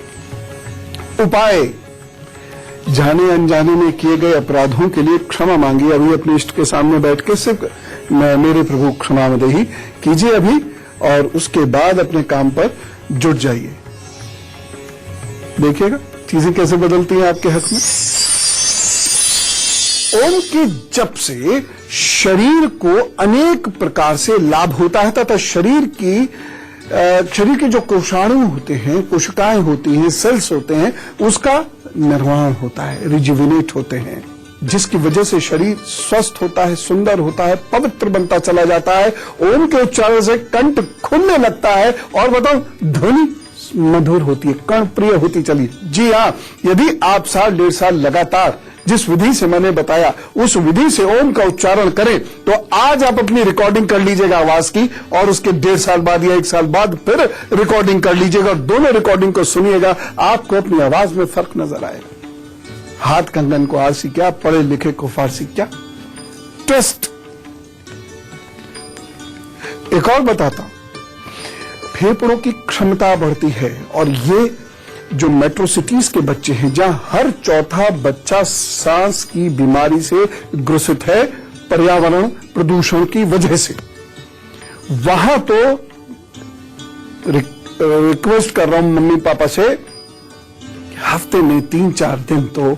उपाय, जाने अनजाने में किए गए अपराधों के लिए क्षमा मांगिए। अभी अपने इष्ट के सामने बैठ के सिर्फ मेरे प्रभु क्षमा मदेही कीजिए अभी, और उसके बाद अपने काम पर जुट जाइए। देखिएगा चीजें कैसे बदलती हैं आपके हक में। ओम के जप से शरीर को अनेक प्रकार से लाभ होता है तथा शरीर की जो कोषाणु होते हैं, कोशिकाएं होती हैं, सेल्स होते हैं, उसका निर्माण होता है, रिजुविनेट होते हैं, जिसकी वजह से शरीर स्वस्थ होता है, सुंदर होता है, पवित्र बनता चला जाता है। ओम के उच्चारण से कंठ खुलने लगता है और बताओ ध्वनि मधुर होती है, कर्णप्रिय होती चली। जी हाँ, यदि आप 1.5 साल लगातार जिस विधि से मैंने बताया उस विधि से ओम का उच्चारण करें तो आज आप अपनी रिकॉर्डिंग कर लीजिएगा आवाज की, और उसके 1.5 साल बाद या 1 साल बाद फिर रिकॉर्डिंग कर लीजिएगा, और दोनों रिकॉर्डिंग को सुनिएगा, आपको अपनी आवाज में फर्क नजर आएगा। हाथ कंगन को आरसी क्या, पढ़े लिखे को फारसी क्या। टेस्ट एक और बताता हूं, फेफड़ों की क्षमता बढ़ती है, और ये जो मेट्रो सिटीज के बच्चे हैं जहां हर चौथा बच्चा सांस की बीमारी से ग्रसित है पर्यावरण प्रदूषण की वजह से, वहां तो रिक्वेस्ट कर रहा हूं मम्मी पापा से, हफ्ते में 3-4 दिन तो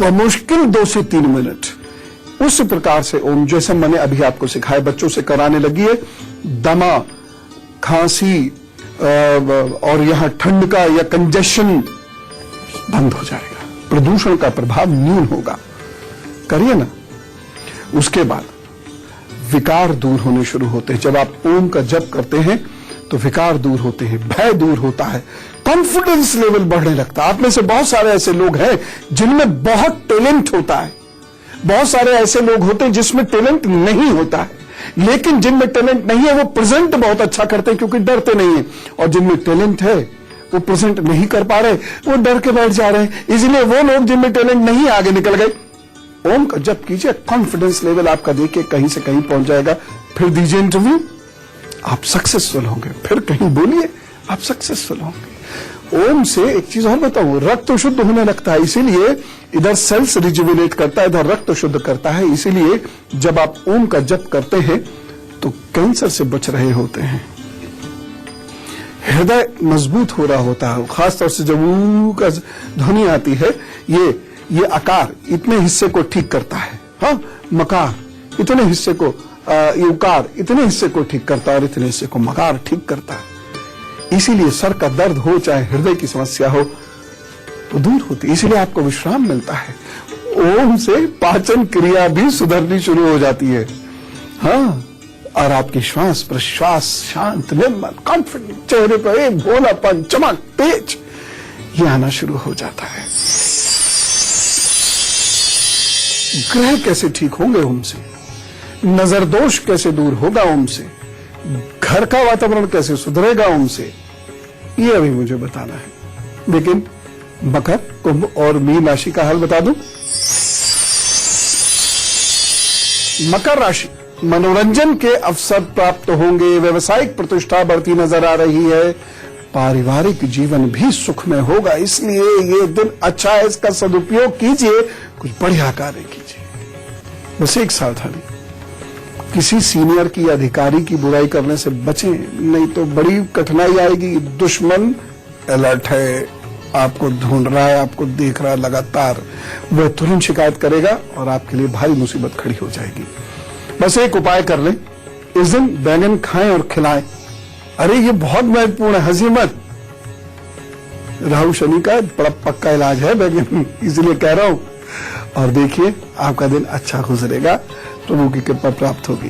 बमुश्किल 2 से 3 मिनट उस प्रकार से ओम, जैसे मैंने अभी आपको सिखाया, बच्चों से कराने लगी है। दमा, खांसी और यहां ठंड का या कंजेशन बंद हो जाएगा, प्रदूषण का प्रभाव न्यून होगा, करिए ना। उसके बाद विकार दूर होने शुरू होते हैं। जब आप ओम का जप करते हैं तो विकार दूर होते हैं, भय दूर होता है, कॉन्फिडेंस लेवल बढ़ने लगता है। आप में से बहुत सारे ऐसे लोग हैं जिनमें बहुत टैलेंट होता है, बहुत सारे ऐसे लोग होते हैं जिसमें टैलेंट नहीं होता है, लेकिन जिनमें टैलेंट नहीं है वो प्रेजेंट बहुत अच्छा करते हैं क्योंकि डरते नहीं है, और जिनमें टैलेंट है वो प्रेजेंट नहीं कर पा रहे, वो डर के बैठ जा रहे हैं। इसलिए वो लोग जिनमें टैलेंट नहीं आगे निकल गए। ओम का जप कीजिए, कॉन्फिडेंस लेवल आपका देखिए कहीं से कहीं पहुंच जाएगा। फिर दीजिए इंटरव्यू, आप सक्सेसफुल होंगे। फिर कहीं बोलिए, आप सक्सेसफुल होंगे। ओम से एक चीज और बताऊं, रक्त शुद्ध होने लगता है, इसीलिए इधर सेल्स रिजुविनेट करता है, इधर रक्त शुद्ध करता है। इसीलिए जब आप ओम का जप करते हैं तो कैंसर से बच रहे होते हैं, हृदय मजबूत हो रहा होता है। खासतौर से जब ऊ का ध्वनि आती है, ये आकार इतने हिस्से को ठीक करता है, हाँ, मकार इतने हिस्से को, ये उकार इतने हिस्से को ठीक करता है और इतने हिस्से को मकार ठीक करता है। इसीलिए सर का दर्द हो चाहे हृदय की समस्या हो तो दूर होती है, इसीलिए आपको विश्राम मिलता है। ओम से पाचन क्रिया भी सुधरनी शुरू हो जाती है, हाँ, और आपकी श्वास प्रश्वास शांत, निर्मल, कॉन्फिडेंट, चेहरे पर एक भोलापन, चमक, तेज ये आना शुरू हो जाता है। ग्रह कैसे ठीक होंगे ओम से, नजर दोष कैसे दूर होगा ओम से, घर का वातावरण कैसे सुधरेगा ओम से, ये अभी मुझे बताना है। लेकिन मकर, कुंभ और मीन राशि का हाल बता दूं। मकर राशि, मनोरंजन के अवसर प्राप्त होंगे, व्यवसायिक प्रतिष्ठा बढ़ती नजर आ रही है, पारिवारिक जीवन भी सुख में होगा। इसलिए ये दिन अच्छा है, इसका सदुपयोग कीजिए, कुछ बढ़िया कार्य कीजिए। बस एक सावधानी, किसी सीनियर की अधिकारी की बुराई करने से बचें, नहीं तो बड़ी कठिनाई आएगी। दुश्मन अलर्ट है, आपको ढूंढ रहा है, आपको देख रहा है लगातार, वह तुरंत शिकायत करेगा और आपके लिए भारी मुसीबत खड़ी हो जाएगी। बस एक उपाय कर लें, इस दिन बैंगन खाएं और खिलाएं। अरे ये बहुत महत्वपूर्ण है, हंसी मत, राहु शनि का बड़ा पक्का इलाज है बैंगन, इसलिए कह रहा हूं। और देखिए आपका दिन अच्छा गुजरेगा, प्रभु की कृपा प्राप्त होगी।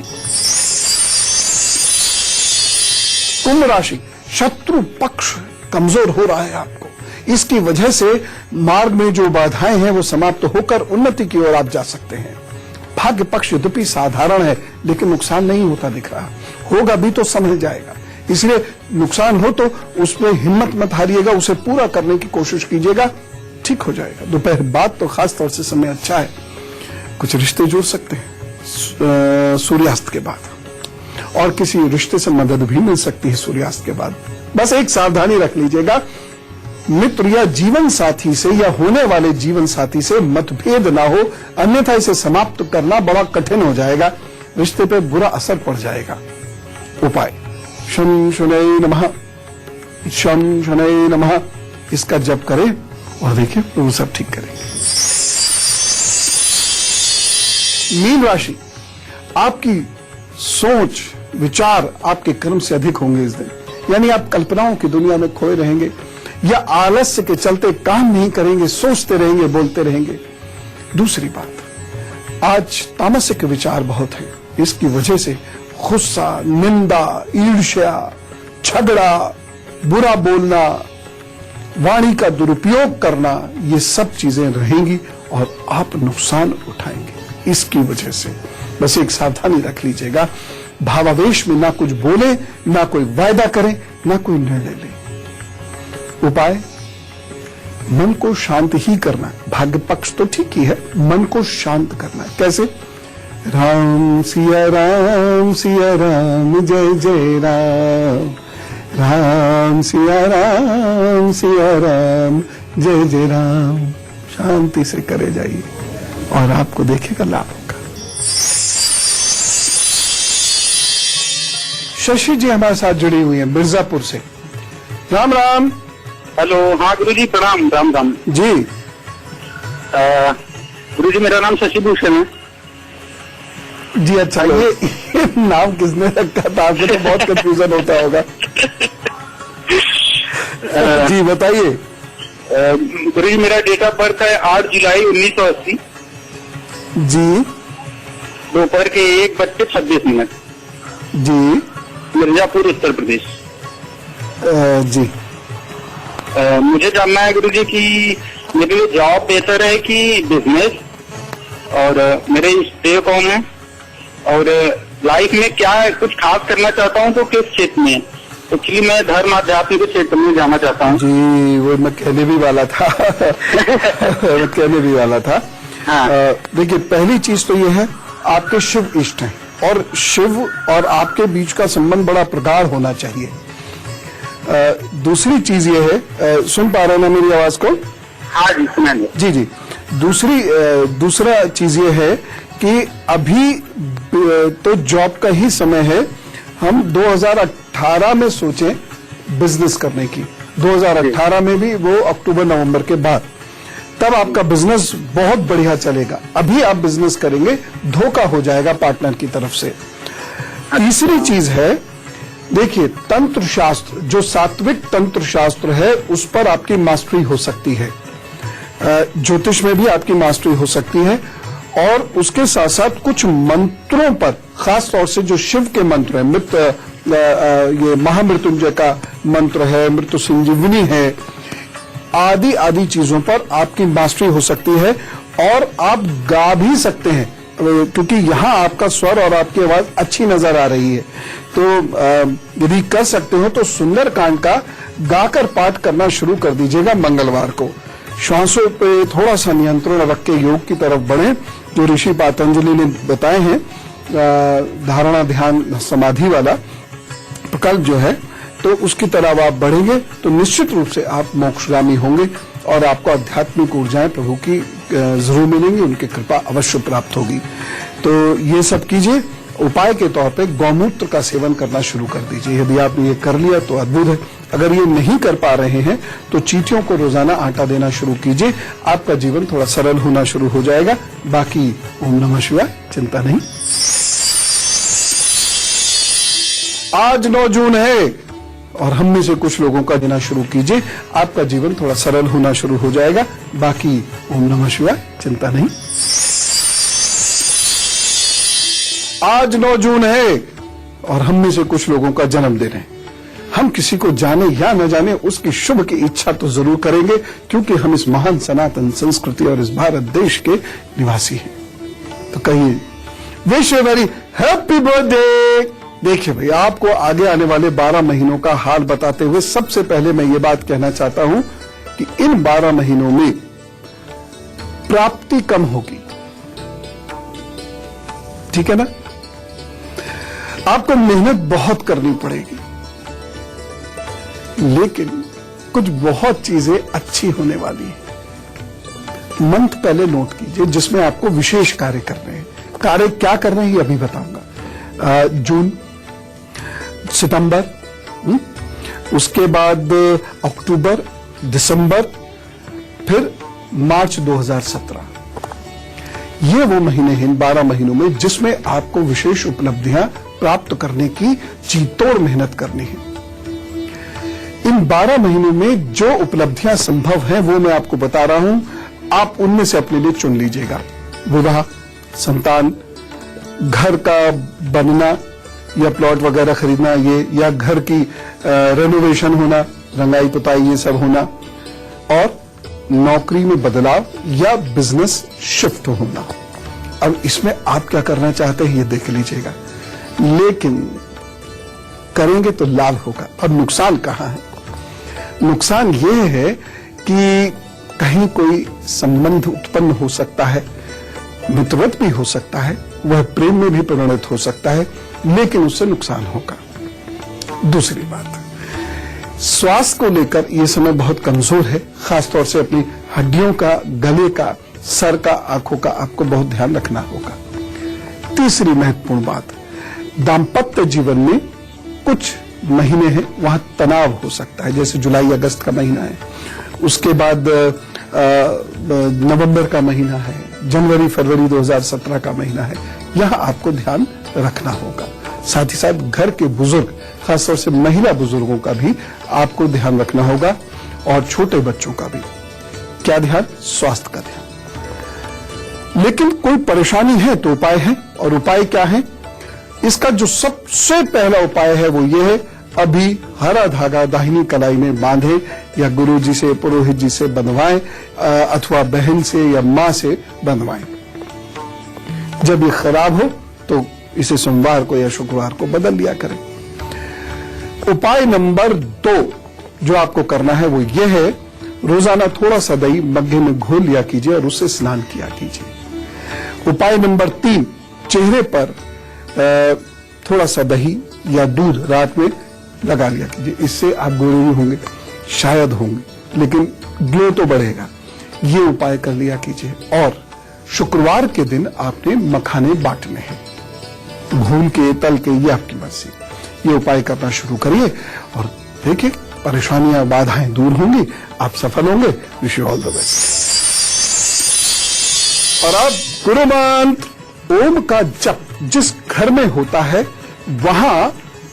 कुंभ राशि, शत्रु पक्ष कमजोर हो रहा है आपको, इसकी वजह से मार्ग में जो बाधाएं हैं वो समाप्त होकर उन्नति की ओर आप जा सकते हैं। भाग्य पक्ष यद्यपि साधारण है लेकिन नुकसान नहीं होता दिख रहा, होगा भी तो संभल जाएगा। इसलिए नुकसान हो तो उसमें हिम्मत मत हारिएगा, उसे पूरा करने की कोशिश कीजिएगा, ठीक हो जाएगा। दोपहर बाद तो खास तौर से समय अच्छा है, कुछ रिश्ते जुड़ सकते हैं सूर्यास्त के बाद, और किसी रिश्ते से मदद भी मिल सकती है सूर्यास्त के बाद। बस एक सावधानी रख लीजिएगा, मित्र या जीवन साथी से या होने वाले जीवन साथी से मतभेद ना हो, अन्यथा इसे समाप्त करना बड़ा कठिन हो जाएगा, रिश्ते पे बुरा असर पड़ जाएगा। उपाय, शं शनैः नमः, शं शनैः नमः, इसका जप करें और देखिए प्रभु सब ठीक करेंगे। मीन राशि, आपकी सोच विचार आपके कर्म से अधिक होंगे इस दिन, यानी आप कल्पनाओं की दुनिया में खोए रहेंगे या आलस्य के चलते काम नहीं करेंगे, सोचते रहेंगे, बोलते रहेंगे। दूसरी बात, आज तामसिक विचार बहुत है, इसकी वजह से गुस्सा, निंदा, ईर्ष्या, झगड़ा, बुरा बोलना, वाणी का दुरुपयोग करना, ये सब चीजें रहेंगी और आप नुकसान उठाएंगे इसकी वजह से। बस एक सावधानी रख लीजिएगा, भावावेश में ना कुछ बोले, ना कोई वायदा करें, ना कोई निर्णय ले। उपाय, मन को शांत ही करना है। भाग्य पक्ष तो ठीक ही है, मन को शांत करना है। कैसे? राम सिया राम जय जय राम, राम सिया राम जय जय राम। शांति से करे जाइए और आपको देखेगा लाभ होगा। शशि जी हमारे साथ जुड़ी हुई हैं मिर्जापुर से। राम राम। हेलो, हाँ गुरु जी प्रणाम। राम राम जी। गुरु जी मेरा नाम शशि भूषण है जी। अच्छा, ये नाम किसने रखा था? आपको तो बहुत कंफ्यूजन होता होगा। जी बताइए। गुरु जी मेरा डेट ऑफ बर्थ है 8 जुलाई 1980, जी। दोपहर के 1:26 जी। मिर्जापुर उत्तर प्रदेश। जी। मुझे जानना है गुरु जी कि मेरे लिए जॉब बेहतर है कि बिजनेस, और मेरे इष्टदेव कौन है, और लाइफ में क्या है, कुछ खास करना चाहता हूँ तो किस क्षेत्र में। एक्चुअली मैं धर्म आध्यात्मिक के क्षेत्र में जाना चाहता हूँ। जी, वो मैं कहने भी वाला था। मैं कहने भी वाला था। हाँ। देखिए, पहली चीज तो ये है, आपके शिव इष्ट हैं और शिव और आपके बीच का संबंध बड़ा प्रगाढ़ होना चाहिए। दूसरी चीज ये है, सुन पा रहे हैं ना मेरी आवाज को? हाँ जी, सुनाइए। जी जी। दूसरा चीज ये है कि अभी तो जॉब का ही समय है। हम 2018 में सोचें बिजनेस करने की। 2018 में भी वो अक्टूबर नवंबर के बाद, तब आपका बिजनेस बहुत बढ़िया चलेगा। अभी आप बिजनेस करेंगे, धोखा हो जाएगा पार्टनर की तरफ से। तीसरी चीज है, देखिए, तंत्र शास्त्र, जो सात्विक तंत्र शास्त्र है, उस पर आपकी मास्टरी हो सकती है। ज्योतिष में भी आपकी मास्टरी हो सकती है, और उसके साथ साथ कुछ मंत्रों पर, खास तौर से जो शिव के मंत्र है, ये महामृत्युंजय का मंत्र है, मृत्यु संजीवनी है, आदि चीजों पर आपकी मास्टरी हो सकती है। और आप गा भी सकते हैं, क्योंकि यहाँ आपका स्वर और आपकी आवाज अच्छी नजर आ रही है। तो यदि कर सकते हो तो सुंदरकांड का गाकर पाठ करना शुरू कर दीजिएगा मंगलवार को। श्वासों पे थोड़ा सा नियंत्रण रख के योग की तरफ बढ़ें, जो ऋषि पतंजलि ने बताए हैं, धारणा ध्यान समाधि वाला प्रकल्प जो है, तो उसकी तरफ आप बढ़ेंगे तो निश्चित रूप से आप मोक्षगामी होंगे और आपको आध्यात्मिक ऊर्जाएं प्रभु की जरूर मिलेंगी, उनकी कृपा अवश्य प्राप्त होगी। तो ये सब कीजिए। उपाय के तौर पे गौमूत्र का सेवन करना शुरू कर दीजिए। यदि आपने ये कर लिया तो अद्भुत है। अगर ये नहीं कर पा रहे हैं तो चींटियों को रोजाना आटा देना शुरू कीजिए, आपका जीवन थोड़ा सरल होना शुरू हो जाएगा। बाकी ओम नमः शिवाय, चिंता नहीं। आज 9 जून है और हम में से कुछ लोगों का देना शुरू कीजिए, आपका जीवन थोड़ा सरल होना शुरू हो जाएगा। बाकी ओम नमः शिवाय, चिंता नहीं। आज 9 जून है और हम में से कुछ लोगों का जन्मदिन है। हम किसी को जाने या न जाने उसकी शुभ की इच्छा तो जरूर करेंगे, क्योंकि हम इस महान सनातन संस्कृति और इस भारत देश के निवासी हैं। तो कहिए, wish you very happy birthday. देखिए भाई, आपको आगे आने वाले 12 महीनों का हाल बताते हुए सबसे पहले मैं ये बात कहना चाहता हूं कि इन 12 महीनों में प्राप्ति कम होगी। ठीक है ना? आपको मेहनत बहुत करनी पड़ेगी, लेकिन कुछ बहुत चीजें अच्छी होने वाली है। मंथ पहले नोट कीजिए जिसमें आपको विशेष कार्य करने हैं। कार्य क्या करने हैं ये अभी बताऊंगा। जून, सितंबर, उसके बाद अक्टूबर, दिसंबर, फिर मार्च 2017। ये वो महीने हैं इन 12 महीनों में जिसमें आपको विशेष उपलब्धियां प्राप्त करने की जीतोड़ मेहनत करनी है। इन 12 महीनों में जो उपलब्धियां संभव हैं वो मैं आपको बता रहा हूं, आप उनमें से अपने लिए चुन लीजिएगा। विवाह, संतान, घर का बनना या प्लॉट वगैरह खरीदना, ये या घर की रेनोवेशन होना, रंगाई पुताई ये सब होना, और नौकरी में बदलाव या बिजनेस शिफ्ट होना। अब इसमें आप क्या करना चाहते हैं ये देख लीजिएगा, लेकिन करेंगे तो लाभ होगा। और नुकसान कहां है? नुकसान ये है कि कहीं कोई संबंध उत्पन्न हो सकता है, मित्रवत भी हो सकता है, वह प्रेम में भी परिणत हो सकता है, लेकिन उससे नुकसान होगा। दूसरी बात, स्वास्थ्य को लेकर यह समय बहुत कमजोर है, खासतौर से अपनी हड्डियों का, गले का, सर का, आंखों का आपको बहुत ध्यान रखना होगा। तीसरी महत्वपूर्ण बात, दाम्पत्य जीवन में कुछ महीने हैं वहां तनाव हो सकता है, जैसे जुलाई अगस्त का महीना है, उसके बाद नवंबर का महीना है, जनवरी फरवरी 2017 का महीना है, यहां आपको ध्यान रखना होगा। साथ ही साथ घर के बुजुर्ग, खासतौर से महिला बुजुर्गों का भी आपको ध्यान रखना होगा, और छोटे बच्चों का भी। क्या ध्यान? स्वास्थ्य का ध्यान। लेकिन कोई परेशानी है तो उपाय है, और उपाय क्या है? इसका जो सबसे पहला उपाय है वो ये है, अभी हरा धागा दाहिनी कलाई में बांधे, या गुरुजी से, पुरोहित जी से बंधवाएं, अथवा बहन से या मां से बंधवाएं। जब ये खराब हो तो इसे सोमवार को या शुक्रवार को बदल लिया करें। उपाय नंबर 2 जो आपको करना है वो ये है, रोजाना थोड़ा सा दही मग्गे में घोल लिया कीजिए और उससे स्नान किया कीजिए। उपाय नंबर 3, चेहरे पर थोड़ा सा दही या दूध रात में लगा लिया कीजिए। इससे आप गोरे भी होंगे, शायद होंगे, लेकिन ग्लो तो बढ़ेगा। ये उपाय कर लिया कीजिए। और शुक्रवार के दिन आपने मखाने बांटने हैं, भून के, तल के, ये आपकी मर्जी। ये उपाय करना शुरू करिए और देखिए परेशानियां, बाधाएं दूर होंगी, आप सफल होंगे। Wish you all the best. और अब गुरु मंत्र ओम का जप जिस घर में होता है वहां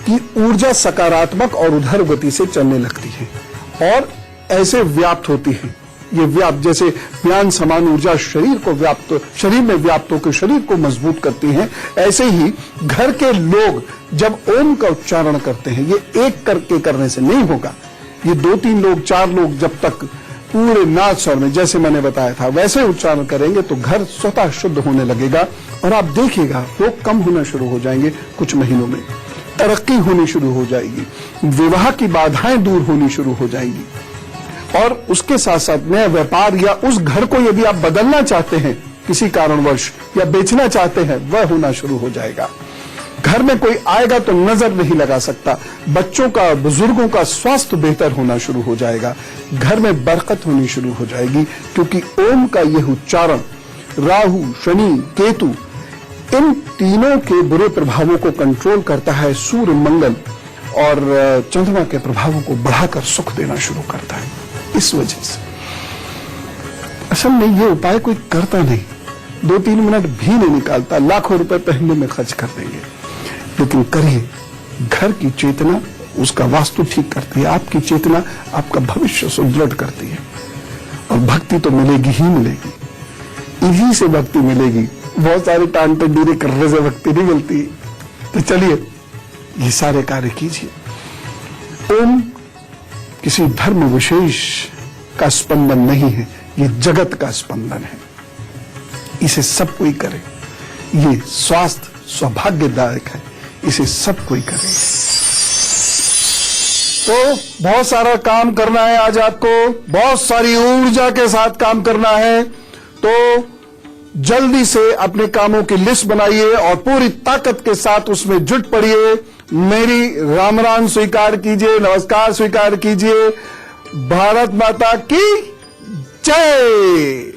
की ऊर्जा सकारात्मक और उधर गति से चलने लगती है और ऐसे व्याप्त होती है। ये व्याप्त, जैसे ज्ञान समान ऊर्जा शरीर में व्याप्त होकर शरीर को मजबूत करती है, ऐसे ही घर के लोग जब ओम का उच्चारण करते हैं, ये एक करके करने से नहीं होगा, ये 2-3 लोग, 4 लोग जब तक पूरे नाद स्वर में, जैसे मैंने बताया था, वैसे उच्चारण करेंगे तो घर स्वतः शुद्ध होने लगेगा। और आप देखिएगा रोग कम होना शुरू हो जाएंगे, कुछ महीनों में तरक्की होनी शुरू हो जाएगी, विवाह की बाधाएं दूर होनी शुरू हो जाएंगी। और उसके साथ साथ नया व्यापार या उस घर को यदि आप बदलना चाहते हैं किसी कारणवश या बेचना चाहते हैं, वह होना शुरू हो जाएगा। घर में कोई आएगा तो नजर नहीं लगा सकता। बच्चों का, बुजुर्गों का स्वास्थ्य बेहतर होना शुरू हो जाएगा। घर में बरकत होनी शुरू हो जाएगी, क्योंकि ओम का यह उच्चारण राहु, शनि, केतु, इन तीनों के बुरे प्रभावों को कंट्रोल करता है। सूर्य, मंगल और चंद्रमा के प्रभावों को बढ़ाकर सुख देना शुरू करता है। इस वजह से असल में ये उपाय कोई करता नहीं, 2-3 मिनट भी नहीं निकालता, लाखों रुपए पहनने में खर्च कर देंगे, लेकिन करिए। घर की चेतना उसका वास्तु ठीक करती है, आपकी चेतना आपका भविष्य सुदृढ़ करती है। और भक्ति तो मिलेगी ही मिलेगी, इन्हीं से भक्ति मिलेगी। बहुत सारे टांग पे डीरे करने से भक्ति नहीं मिलती। तो चलिए ये सारे कार्य कीजिए। ओम किसी धर्म विशेष का स्पंदन नहीं है, ये जगत का स्पंदन है। इसे सब कोई करे। ये स्वास्थ्य सौभाग्यदायक है, इसे सब कोई करे। तो बहुत सारा काम करना है आज आपको, बहुत सारी ऊर्जा के साथ काम करना है। तो जल्दी से अपने कामों की लिस्ट बनाइए और पूरी ताकत के साथ उसमें जुट पड़िए। मेरी राम राम स्वीकार कीजिए, नमस्कार स्वीकार कीजिए। भारत माता की जय।